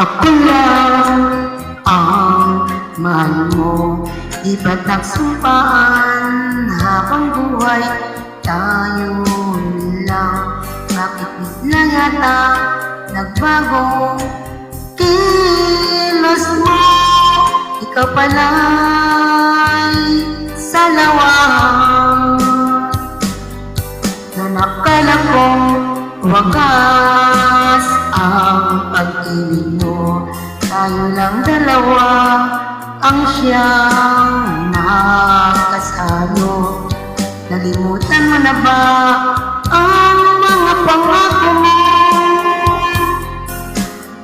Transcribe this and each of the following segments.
Ako lang ang mahal mo, di ba't nagsumpaan habang buhay tayo lang? Bakit bigla yata nagbago kilos mo? Ikaw pala'y salawang na nakala kong wagas ang pag-ibig mo. Tayo lang dalawa ang siyang makasalo. Nalimutan mo na ba ang mga pangako mo?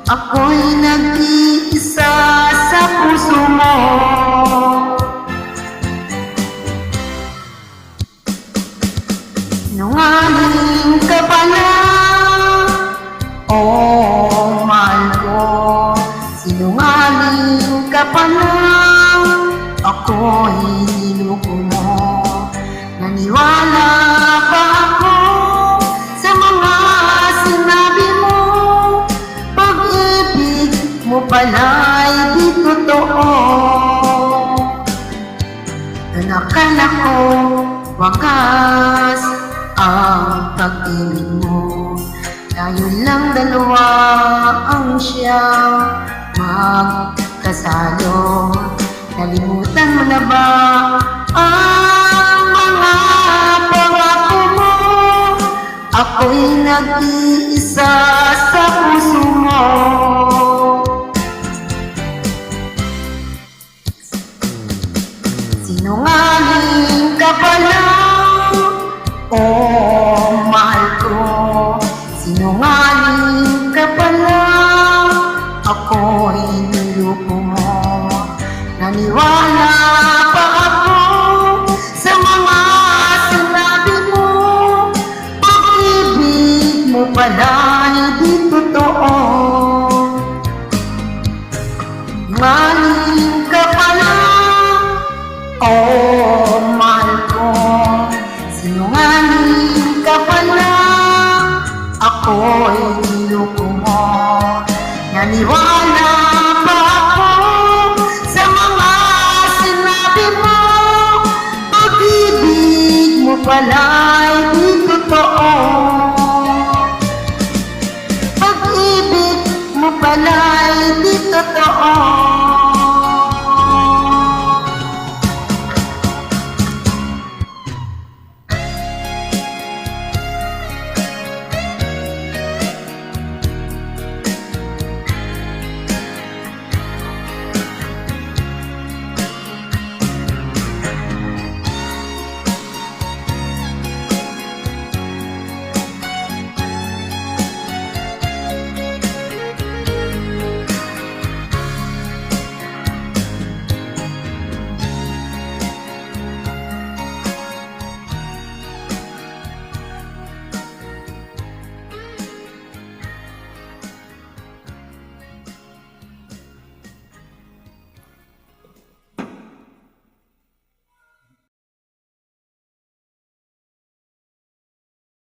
Ako'y nag-iisa sa puso mo. Sinungaling ka pala, oh mahal ko. Sinungaling ka pala, ako'y niloko mo. Naniwala pa ako sa mga sinabi mo. Pag-ibig mo pala'y di totoo. Nakala ko wagas ang pag-ibig mo. Tayo lang dalawa ang siyang magkasalo. Nalimutan mo na ba ang mga pangako mo? Ako'y nag-iisa sa puso mo. Sinungaling ka pala, oh mahal ko. Sinungaling ka pala, ako'y niloko mo. Naniwala pa ako sa mga sinabi mo. Pag-ibig mo pala'y di totoo. Sinungaling ka pala, oh mahal ko. Sinungaling ka pala, ako'y niloko mo. Naniwala pa ako sa mga sinabi mo. Pag-ibig mo pala'y di totoo. Pag-ibig mo pala'y di totoo.